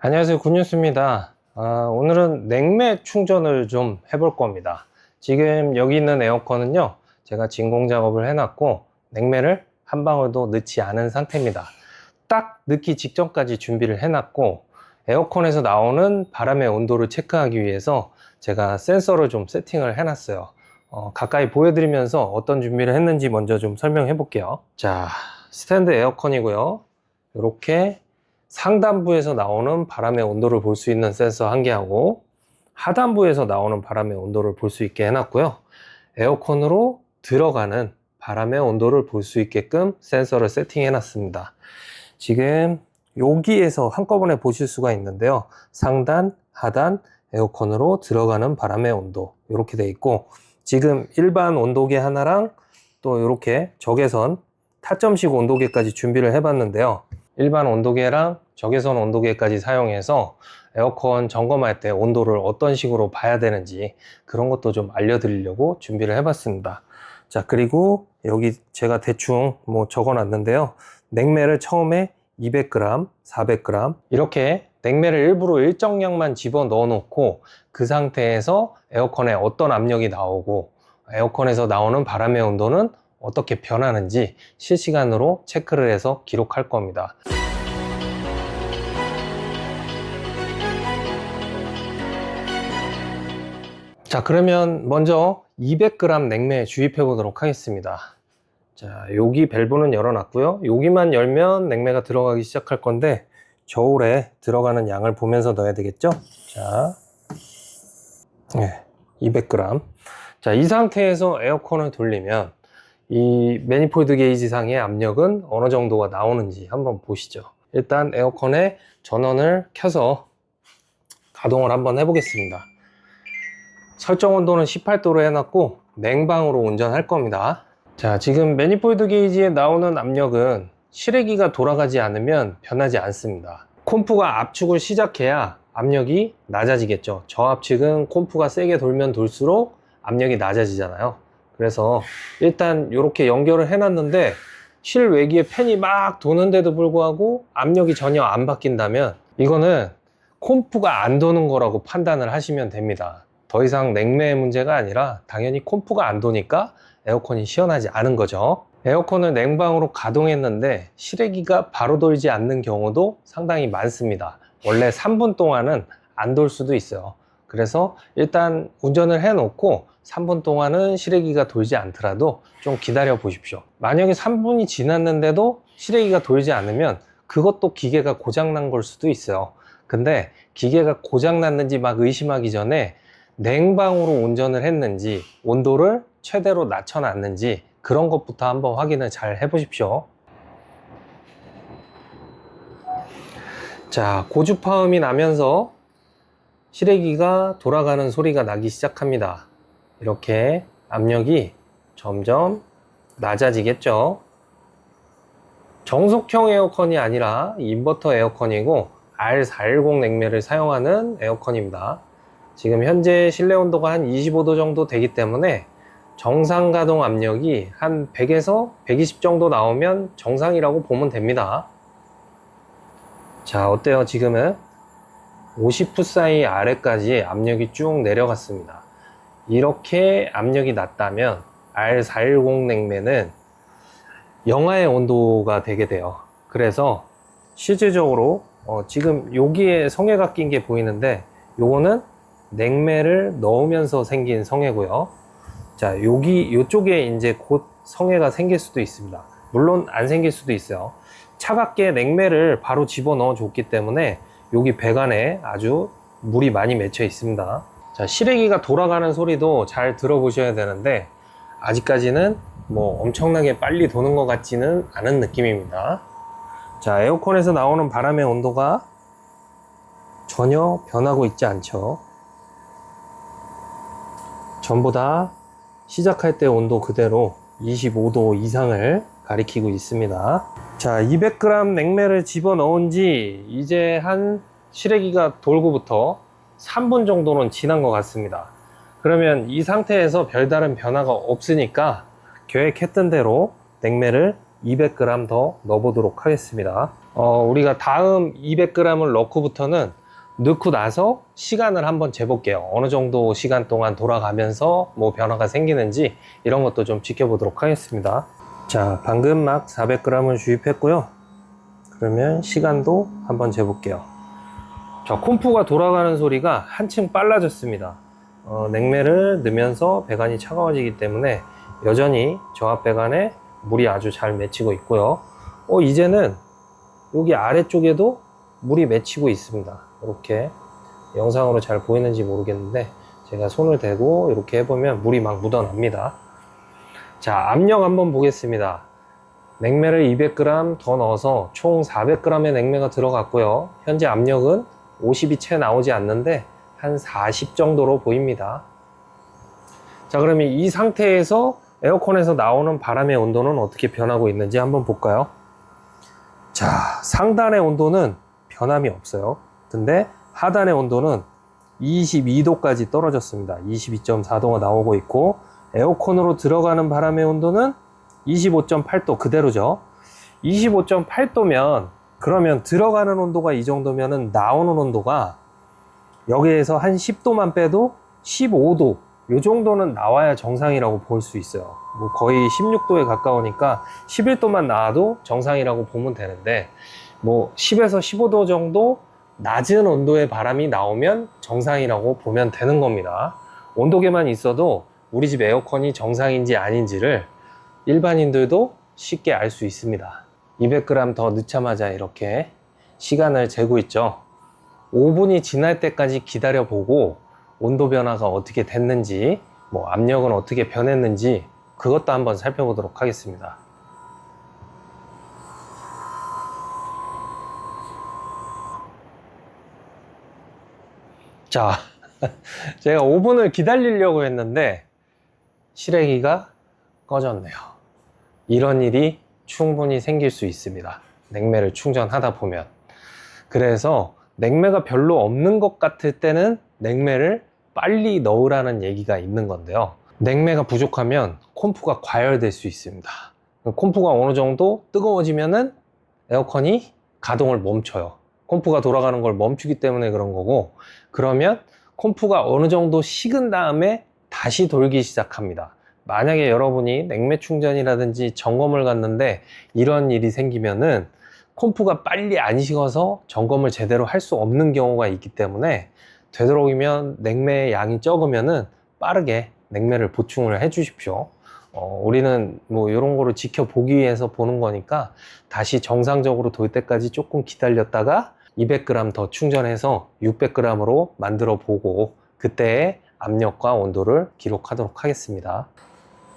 안녕하세요, 군뉴스입니다. 오늘은 냉매 충전을 좀 해볼 겁니다. 지금 여기 있는 에어컨은요, 제가 진공 작업을 해놨고 냉매를 한 방울도 넣지 않은 상태입니다. 딱 넣기 직전까지 준비를 해놨고 에어컨에서 나오는 바람의 온도를 체크하기 위해서 제가 센서를 좀 세팅을 해놨어요. 가까이 보여드리면서 어떤 준비를 했는지 먼저 좀 설명해 볼게요. 자, 스탠드 에어컨이고요. 이렇게 상단부에서 나오는 바람의 온도를 볼 수 있는 센서 한 개하고 하단부에서 나오는 바람의 온도를 볼 수 있게 해놨고요. 에어컨으로 들어가는 바람의 온도를 볼 수 있게끔 센서를 세팅해 놨습니다. 지금 여기에서 한꺼번에 보실 수가 있는데요. 상단, 하단, 에어컨으로 들어가는 바람의 온도 이렇게 돼 있고, 지금 일반 온도계 하나랑 또 이렇게 적외선 타점식 온도계까지 준비를 해봤는데요. 일반 온도계랑 적외선 온도계까지 사용해서 에어컨 점검할 때 온도를 어떤 식으로 봐야 되는지 그런 것도 좀 알려드리려고 준비를 해봤습니다. 자, 그리고 여기 제가 대충 적어 놨는데요. 냉매를 처음에 200g, 400g 이렇게 냉매를 일부러 일정량만 집어 넣어 놓고 그 상태에서 에어컨에 어떤 압력이 나오고 에어컨에서 나오는 바람의 온도는 어떻게 변하는지 실시간으로 체크를 해서 기록할 겁니다. 자, 그러면 먼저 200g 냉매에 주입해 보도록 하겠습니다. 자, 여기 밸브는 열어놨고요. 여기만 열면 냉매가 들어가기 시작할 건데 저울에 들어가는 양을 보면서 넣어야 되겠죠? 자, 200g. 자, 이 상태에서 에어컨을 돌리면 이 매니폴드 게이지 상의 압력은 어느 정도가 나오는지 한번 보시죠. 일단 에어컨의 전원을 켜서 가동을 한번 해보겠습니다. 설정 온도는 18도로 해놨고 냉방으로 운전할 겁니다. 자, 지금 매니폴드 게이지에 나오는 압력은 실외기가 돌아가지 않으면 변하지 않습니다. 콤프가 압축을 시작해야 압력이 낮아지겠죠. 저압측은 콤프가 세게 돌면 돌수록 압력이 낮아지잖아요. 그래서 일단 이렇게 연결을 해놨는데 실외기에 팬이 막 도는데도 불구하고 압력이 전혀 안 바뀐다면 이거는 콤프가 안 도는 거라고 판단을 하시면 됩니다. 더 이상 냉매의 문제가 아니라 당연히 콤프가 안 도니까 에어컨이 시원하지 않은 거죠. 에어컨을 냉방으로 가동했는데 실외기가 바로 돌지 않는 경우도 상당히 많습니다. 원래 3분 동안은 안 돌 수도 있어요. 그래서 일단 운전을 해 놓고 3분 동안은 실외기가 돌지 않더라도 좀 기다려 보십시오. 만약에 3분이 지났는데도 실외기가 돌지 않으면 그것도 기계가 고장난 걸 수도 있어요. 근데 기계가 고장났는지 막 의심하기 전에 냉방으로 운전을 했는지 온도를 최대로 낮춰놨는지 그런 것부터 한번 확인을 잘 해보십시오. 자, 고주파음이 나면서 실외기가 돌아가는 소리가 나기 시작합니다. 이렇게 압력이 점점 낮아지겠죠. 정속형 에어컨이 아니라 인버터 에어컨이고 R410 냉매를 사용하는 에어컨입니다. 지금 현재 실내 온도가 한 25도 정도 되기 때문에 정상 가동 압력이 한 100에서 120 정도 나오면 정상이라고 보면 됩니다. 자, 어때요? 지금은 50푸사이 아래까지 압력이 쭉 내려갔습니다. 이렇게 압력이 낮다면 R410 냉매는 영하의 온도가 되게 돼요. 그래서 실질적으로 지금 여기에 성에가 낀 게 보이는데 요거는 냉매를 넣으면서 생긴 성에고요. 자, 요쪽에 이제 곧 성에가 생길 수도 있습니다. 물론 안 생길 수도 있어요. 차갑게 냉매를 바로 집어넣어 줬기 때문에 여기 배관에 아주 물이 많이 맺혀 있습니다. 자, 실외기가 돌아가는 소리도 잘 들어보셔야 되는데 아직까지는 엄청나게 빨리 도는 것 같지는 않은 느낌입니다. 자, 에어컨에서 나오는 바람의 온도가 전혀 변하고 있지 않죠. 전부 다 시작할 때 온도 그대로 25도 이상을 가리키고 있습니다. 자, 200g 냉매를 집어넣은 지 이제 한 실외기가 돌고부터 3분 정도는 지난 것 같습니다. 그러면 이 상태에서 별다른 변화가 없으니까 계획했던 대로 냉매를 200g 더 넣어보도록 하겠습니다. 우리가 다음 200g을 넣고부터는 넣고 나서 시간을 한번 재볼게요. 어느 정도 시간 동안 돌아가면서 뭐 변화가 생기는지 이런 것도 좀 지켜보도록 하겠습니다. 자, 방금 막 400g을 주입했고요. 그러면 시간도 한번 재볼게요. 자, 콤프가 돌아가는 소리가 한층 빨라졌습니다. 냉매를 넣으면서 배관이 차가워지기 때문에 여전히 저압 배관에 물이 아주 잘 맺히고 있고요. 이제는 여기 아래쪽에도 물이 맺히고 있습니다. 이렇게 영상으로 잘 보이는지 모르겠는데 제가 손을 대고 이렇게 해보면 물이 막 묻어납니다. 자, 압력 한번 보겠습니다. 냉매를 200g 더 넣어서 총 400g의 냉매가 들어갔고요. 현재 압력은 50이 채 나오지 않는데 한 40 정도로 보입니다. 자, 그러면 이 상태에서 에어컨에서 나오는 바람의 온도는 어떻게 변하고 있는지 한번 볼까요? 자, 상단의 온도는 변함이 없어요. 근데 하단의 온도는 22도까지 떨어졌습니다. 22.4도가 나오고 있고, 에어컨으로 들어가는 바람의 온도는 25.8도 그대로죠. 25.8도면 그러면 들어가는 온도가 이 정도면은 나오는 온도가 여기에서 한 10도만 빼도 15도 이 정도는 나와야 정상이라고 볼 수 있어요. 뭐 거의 16도에 가까우니까 11도만 나와도 정상이라고 보면 되는데, 뭐 10에서 15도 정도 낮은 온도의 바람이 나오면 정상이라고 보면 되는 겁니다. 온도계만 있어도 우리 집 에어컨이 정상인지 아닌지를 일반인들도 쉽게 알 수 있습니다. 200g 더 넣자마자 이렇게 시간을 재고 있죠. 5분이 지날 때까지 기다려 보고 온도 변화가 어떻게 됐는지, 뭐 압력은 어떻게 변했는지 그것도 한번 살펴보도록 하겠습니다. 자, 제가 5분을 기다리려고 했는데 실외기가 꺼졌네요. 이런 일이 충분히 생길 수 있습니다. 냉매를 충전하다 보면. 그래서 냉매가 별로 없는 것 같을 때는 냉매를 빨리 넣으라는 얘기가 있는 건데요. 냉매가 부족하면 콤프가 과열될 수 있습니다. 콤프가 어느 정도 뜨거워지면은 에어컨이 가동을 멈춰요. 콤프가 돌아가는 걸 멈추기 때문에 그런 거고, 그러면 콤프가 어느 정도 식은 다음에 다시 돌기 시작합니다. 만약에 여러분이 냉매 충전이라든지 점검을 갔는데 이런 일이 생기면은 콤프가 빨리 안 식어서 점검을 제대로 할 수 없는 경우가 있기 때문에 되도록이면 냉매의 양이 적으면은 빠르게 냉매를 보충을 해 주십시오. 우리는 뭐 이런 거를 지켜보기 위해서 보는 거니까 다시 정상적으로 돌 때까지 조금 기다렸다가 200g 더 충전해서 600g으로 만들어 보고 그때의 압력과 온도를 기록하도록 하겠습니다.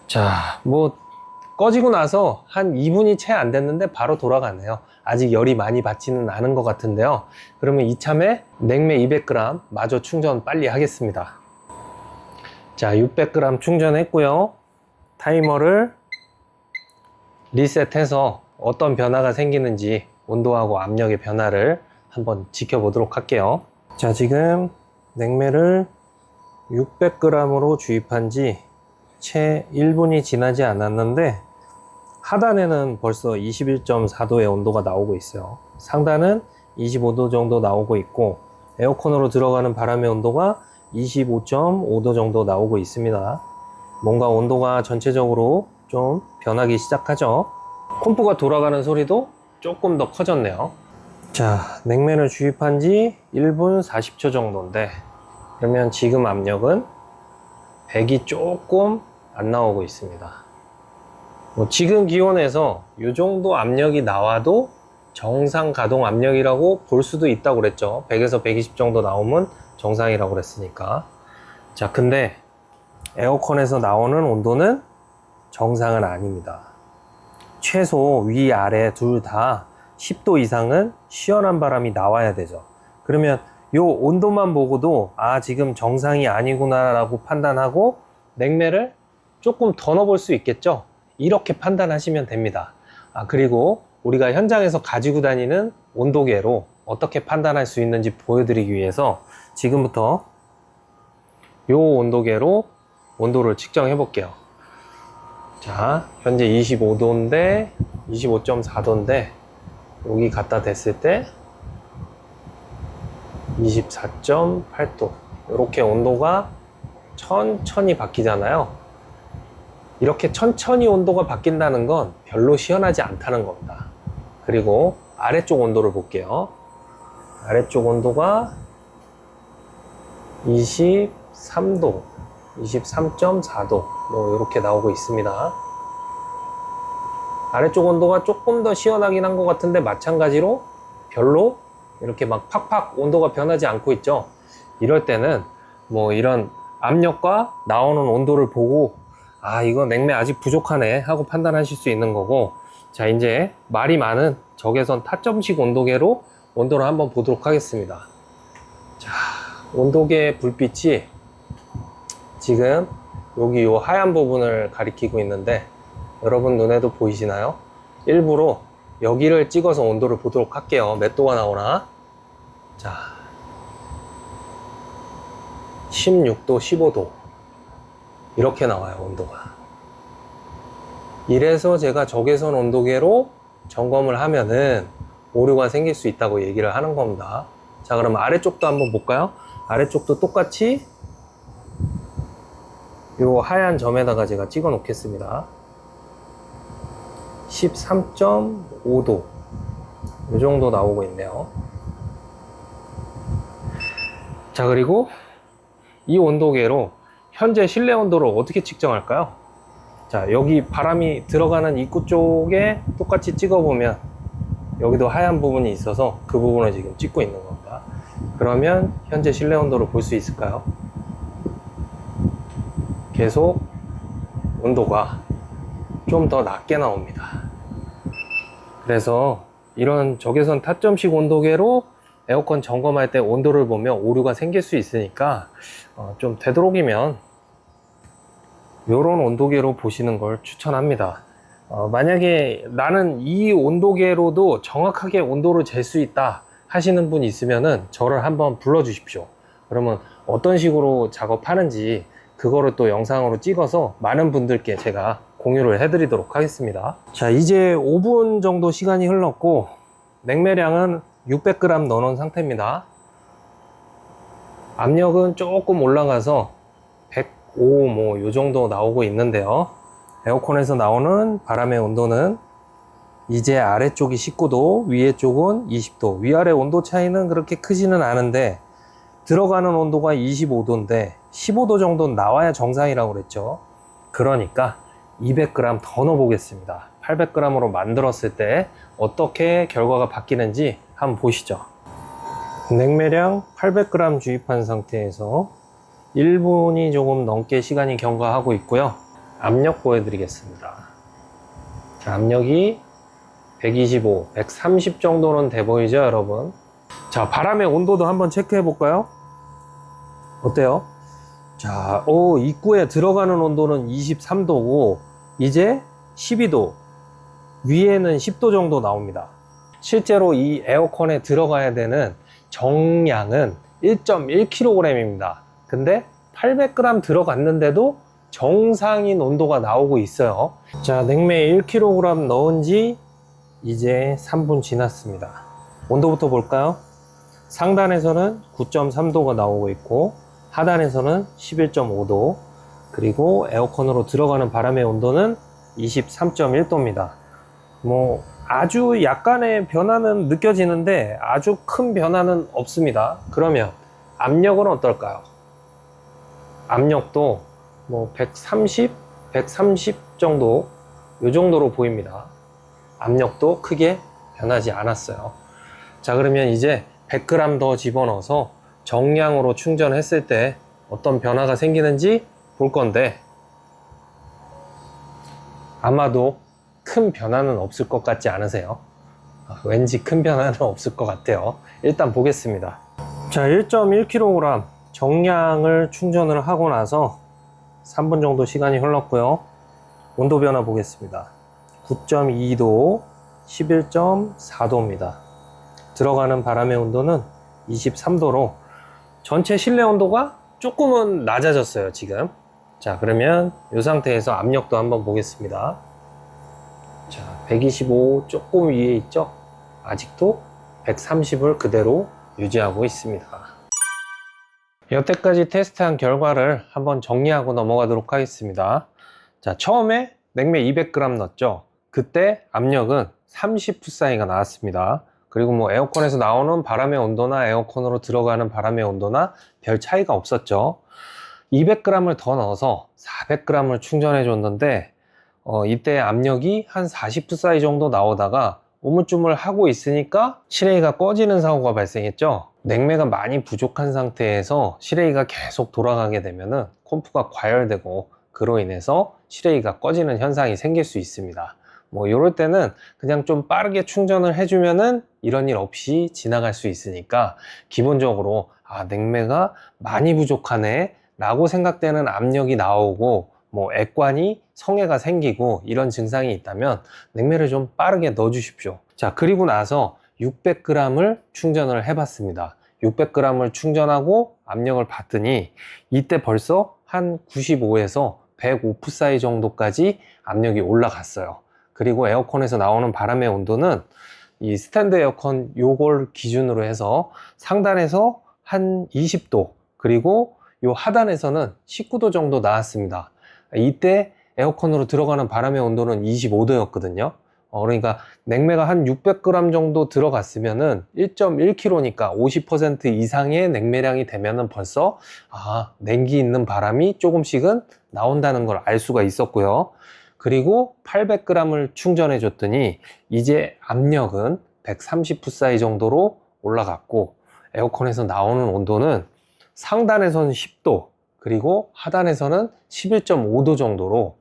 자, 뭐 꺼지고 나서 한 2분이 채 안 됐는데 바로 돌아가네요. 아직 열이 많이 받지는 않은 것 같은데요. 그러면 이참에 냉매 200g 마저 충전 빨리 하겠습니다. 자, 600g 충전했고요. 타이머를 리셋해서 어떤 변화가 생기는지 온도하고 압력의 변화를 한번 지켜보도록 할게요. 자, 지금 냉매를 600g으로 주입한 지 채 1분이 지나지 않았는데 하단에는 벌써 21.4도의 온도가 나오고 있어요. 상단은 25도 정도 나오고 있고 에어컨으로 들어가는 바람의 온도가 25.5도 정도 나오고 있습니다. 뭔가 온도가 전체적으로 좀 변하기 시작하죠. 콤프가 돌아가는 소리도 조금 더 커졌네요. 자, 냉매를 주입한 지 1분 40초 정도인데 그러면 지금 압력은 100이 조금 안 나오고 있습니다. 뭐 지금 기온에서 이 정도 압력이 나와도 정상 가동 압력이라고 볼 수도 있다고 그랬죠. 100에서 120 정도 나오면 정상이라고 그랬으니까. 자, 근데 에어컨에서 나오는 온도는 정상은 아닙니다. 최소 위, 아래 둘 다 10도 이상은 시원한 바람이 나와야 되죠. 그러면 요 온도만 보고도 지금 정상이 아니구나 라고 판단하고 냉매를 조금 더 넣어볼 수 있겠죠. 이렇게 판단하시면 됩니다. 그리고 우리가 현장에서 가지고 다니는 온도계로 어떻게 판단할 수 있는지 보여드리기 위해서 지금부터 요 온도계로 온도를 측정해 볼게요. 자, 현재 25도인데 25.4도인데 여기 갖다 댔을 때 24.8도. 이렇게 온도가 천천히 바뀌잖아요. 이렇게 천천히 온도가 바뀐다는 건 별로 시원하지 않다는 겁니다. 그리고 아래쪽 온도를 볼게요. 아래쪽 온도가 23도, 23.4도 뭐 이렇게 나오고 있습니다. 아래쪽 온도가 조금 더 시원하긴 한 것 같은데 마찬가지로 별로 이렇게 막 팍팍 온도가 변하지 않고 있죠. 이럴 때는 뭐 이런 압력과 나오는 온도를 보고 아 이거 냉매 아직 부족하네 하고 판단하실 수 있는 거고, 자 이제 말이 많은 적외선 타점식 온도계로 온도를 한번 보도록 하겠습니다. 자, 온도계 불빛이 지금 여기 요 하얀 부분을 가리키고 있는데 여러분 눈에도 보이시나요? 일부러 여기를 찍어서 온도를 보도록 할게요. 몇 도가 나오나. 자, 16도, 15도 이렇게 나와요, 온도가. 이래서 제가 적외선 온도계로 점검을 하면은 오류가 생길 수 있다고 얘기를 하는 겁니다. 자, 그럼 아래쪽도 한번 볼까요? 아래쪽도 똑같이 요 하얀 점에다가 제가 찍어 놓겠습니다. 13.5도 이 정도 나오고 있네요. 자, 그리고 이 온도계로 현재 실내 온도를 어떻게 측정할까요? 자, 여기 바람이 들어가는 입구 쪽에 똑같이 찍어보면 여기도 하얀 부분이 있어서 그 부분을 지금 찍고 있는 겁니다. 그러면 현재 실내 온도를 볼 수 있을까요? 계속 온도가 좀 더 낮게 나옵니다. 그래서 이런 적외선 타점식 온도계로 에어컨 점검할 때 온도를 보면 오류가 생길 수 있으니까 좀 되도록이면 이런 온도계로 보시는 걸 추천합니다. 만약에 나는 이 온도계로도 정확하게 온도를 잴 수 있다 하시는 분 있으면은 저를 한번 불러 주십시오. 그러면 어떤 식으로 작업하는지 그거를 또 영상으로 찍어서 많은 분들께 제가 공유를 해 드리도록 하겠습니다. 자, 이제 5분 정도 시간이 흘렀고 냉매량은 600g 넣어 놓은 상태입니다. 압력은 조금 올라가서 105 뭐 요 정도 나오고 있는데요. 에어컨에서 나오는 바람의 온도는 이제 아래쪽이 19도, 위에 쪽은 20도. 위아래 온도 차이는 그렇게 크지는 않은데 들어가는 온도가 25도인데 15도 정도는 나와야 정상이라고 그랬죠. 그러니까 200g 더 넣어 보겠습니다. 800g으로 만들었을 때 어떻게 결과가 바뀌는지 한번 보시죠. 냉매량 800g 주입한 상태에서 1분이 조금 넘게 시간이 경과하고 있고요. 압력 보여드리겠습니다. 자, 압력이 125, 130 정도는 돼 보이죠, 여러분? 자, 바람의 온도도 한번 체크해 볼까요? 어때요? 자, 입구에 들어가는 온도는 23도고 이제 12도, 위에는 10도 정도 나옵니다. 실제로 이 에어컨에 들어가야 되는 정량은 1.1kg입니다. 근데 800g 들어갔는데도 정상인 온도가 나오고 있어요. 자, 냉매 1kg 넣은 지 이제 3분 지났습니다. 온도부터 볼까요? 상단에서는 9.3도가 나오고 있고 하단에서는 11.5도, 그리고 에어컨으로 들어가는 바람의 온도는 23.1도입니다. 뭐 아주 약간의 변화는 느껴지는데 아주 큰 변화는 없습니다. 그러면 압력은 어떨까요? 압력도 뭐 130, 130 정도 이 정도로 보입니다. 압력도 크게 변하지 않았어요. 자, 그러면 이제 100g 더 집어넣어서 정량으로 충전했을 때 어떤 변화가 생기는지 볼 건데 아마도 큰 변화는 없을 것 같지 않으세요? 왠지 큰 변화는 없을 것 같아요. 일단 보겠습니다. 자, 1.1kg 정량을 충전을 하고 나서 3분 정도 시간이 흘렀고요. 온도 변화 보겠습니다. 9.2도, 11.4도입니다. 들어가는 바람의 온도는 23도로 전체 실내 온도가 조금은 낮아졌어요, 지금. 자, 그러면 이 상태에서 압력도 한번 보겠습니다. 자, 125 조금 위에 있죠? 아직도 130을 그대로 유지하고 있습니다. 여태까지 테스트한 결과를 한번 정리하고 넘어가도록 하겠습니다. 자, 처음에 냉매 200g 넣었죠? 그때 압력은 30psi가 나왔습니다. 그리고 뭐 에어컨에서 나오는 바람의 온도나 에어컨으로 들어가는 바람의 온도나 별 차이가 없었죠. 200g을 더 넣어서 400g을 충전해 줬는데 이때 압력이 한 40psi 정도 나오다가 우물쭈물 하고 있으니까 실외기가 꺼지는 사고가 발생했죠. 냉매가 많이 부족한 상태에서 실외기가 계속 돌아가게 되면은 콤프가 과열되고 그로 인해서 실외기가 꺼지는 현상이 생길 수 있습니다. 뭐 이럴 때는 그냥 좀 빠르게 충전을 해주면은 이런 일 없이 지나갈 수 있으니까 기본적으로 냉매가 많이 부족하네 라고 생각되는 압력이 나오고 뭐 액관이 성해가 생기고 이런 증상이 있다면 냉매를 좀 빠르게 넣어 주십시오. 자, 그리고 나서 600g을 충전을 해 봤습니다. 600g을 충전하고 압력을 봤더니 이때 벌써 한 95에서 105psi 정도까지 압력이 올라갔어요. 그리고 에어컨에서 나오는 바람의 온도는 이 스탠드 에어컨 요걸 기준으로 해서 상단에서 한 20도 그리고 요 하단에서는 19도 정도 나왔습니다. 이때 에어컨으로 들어가는 바람의 온도는 25도였거든요. 그러니까 냉매가 한 600g 정도 들어갔으면은 1.1kg니까 50% 이상의 냉매량이 되면은 벌써 냉기 있는 바람이 조금씩은 나온다는 걸 알 수가 있었고요. 그리고 800g을 충전해 줬더니 이제 압력은 130psi 정도로 올라갔고 에어컨에서 나오는 온도는 상단에서는 10도 그리고 하단에서는 11.5도 정도로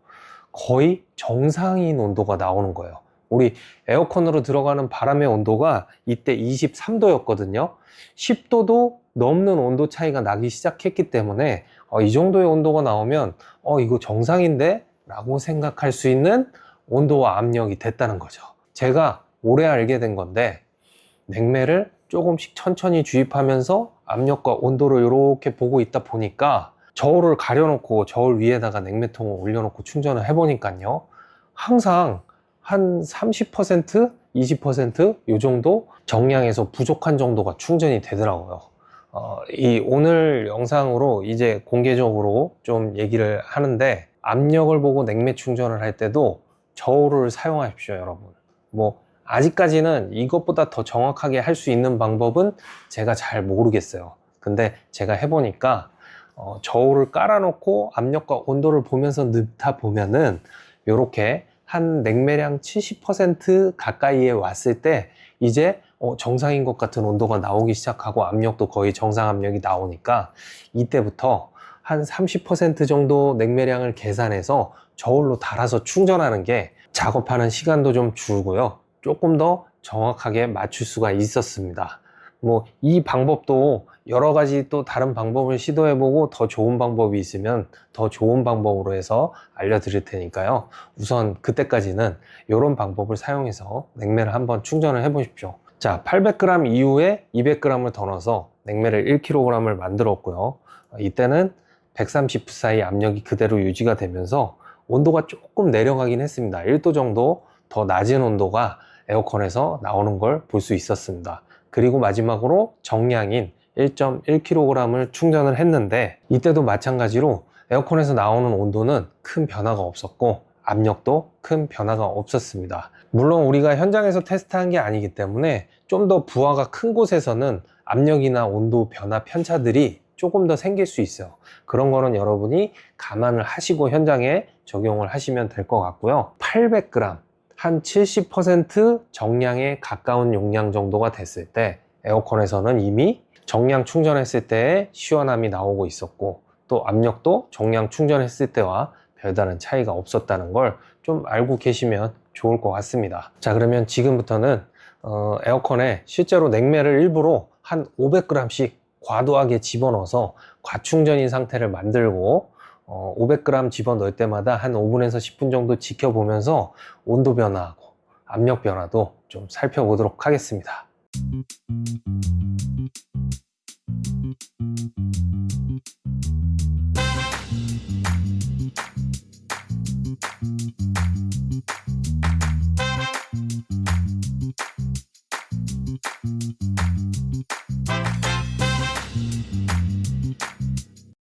거의 정상인 온도가 나오는 거예요. 우리 에어컨으로 들어가는 바람의 온도가 이때 23도였거든요. 10도도 넘는 온도 차이가 나기 시작했기 때문에 이 정도의 온도가 나오면 이거 정상인데? 라고 생각할 수 있는 온도와 압력이 됐다는 거죠. 제가 올해 알게 된 건데 냉매를 조금씩 천천히 주입하면서 압력과 온도를 이렇게 보고 있다 보니까 저울을 가려놓고 저울 위에다가 냉매통을 올려놓고 충전을 해보니까요. 항상 한 30%, 20% 이 정도 정량에서 부족한 정도가 충전이 되더라고요. 이 오늘 영상으로 이제 공개적으로 좀 얘기를 하는데 압력을 보고 냉매 충전을 할 때도 저울을 사용하십시오, 여러분. 뭐 아직까지는 이것보다 더 정확하게 할 수 있는 방법은 제가 잘 모르겠어요. 근데 제가 해보니까 저울을 깔아놓고 압력과 온도를 보면서 넣다 보면은 이렇게 한 냉매량 70% 가까이에 왔을 때 이제 정상인 것 같은 온도가 나오기 시작하고 압력도 거의 정상 압력이 나오니까 이때부터 한 30% 정도 냉매량을 계산해서 저울로 달아서 충전하는 게 작업하는 시간도 좀 줄고요. 조금 더 정확하게 맞출 수가 있었습니다. 뭐 이 방법도 여러 가지 또 다른 방법을 시도해보고 더 좋은 방법이 있으면 더 좋은 방법으로 해서 알려드릴 테니까요. 우선 그때까지는 이런 방법을 사용해서 냉매를 한번 충전을 해보십시오. 자, 800g 이후에 200g을 더 넣어서 냉매를 1kg을 만들었고요. 이때는 130psi 압력이 그대로 유지가 되면서 온도가 조금 내려가긴 했습니다. 1도 정도 더 낮은 온도가 에어컨에서 나오는 걸 볼 수 있었습니다. 그리고 마지막으로 정량인 1.1kg을 충전을 했는데 이때도 마찬가지로 에어컨에서 나오는 온도는 큰 변화가 없었고 압력도 큰 변화가 없었습니다. 물론 우리가 현장에서 테스트한 게 아니기 때문에 좀 더 부하가 큰 곳에서는 압력이나 온도 변화 편차들이 조금 더 생길 수 있어요. 그런 거는 여러분이 감안을 하시고 현장에 적용을 하시면 될 것 같고요. 800g 한 70% 정량에 가까운 용량 정도가 됐을 때 에어컨에서는 이미 정량 충전했을 때의 시원함이 나오고 있었고 또 압력도 정량 충전했을 때와 별다른 차이가 없었다는 걸 좀 알고 계시면 좋을 것 같습니다. 자, 그러면 지금부터는 에어컨에 실제로 냉매를 일부러 한 500g씩 과도하게 집어넣어서 과충전인 상태를 만들고 500g 집어넣을 때마다 한 5분에서 10분 정도 지켜보면서 온도 변화하고 압력 변화도 좀 살펴보도록 하겠습니다.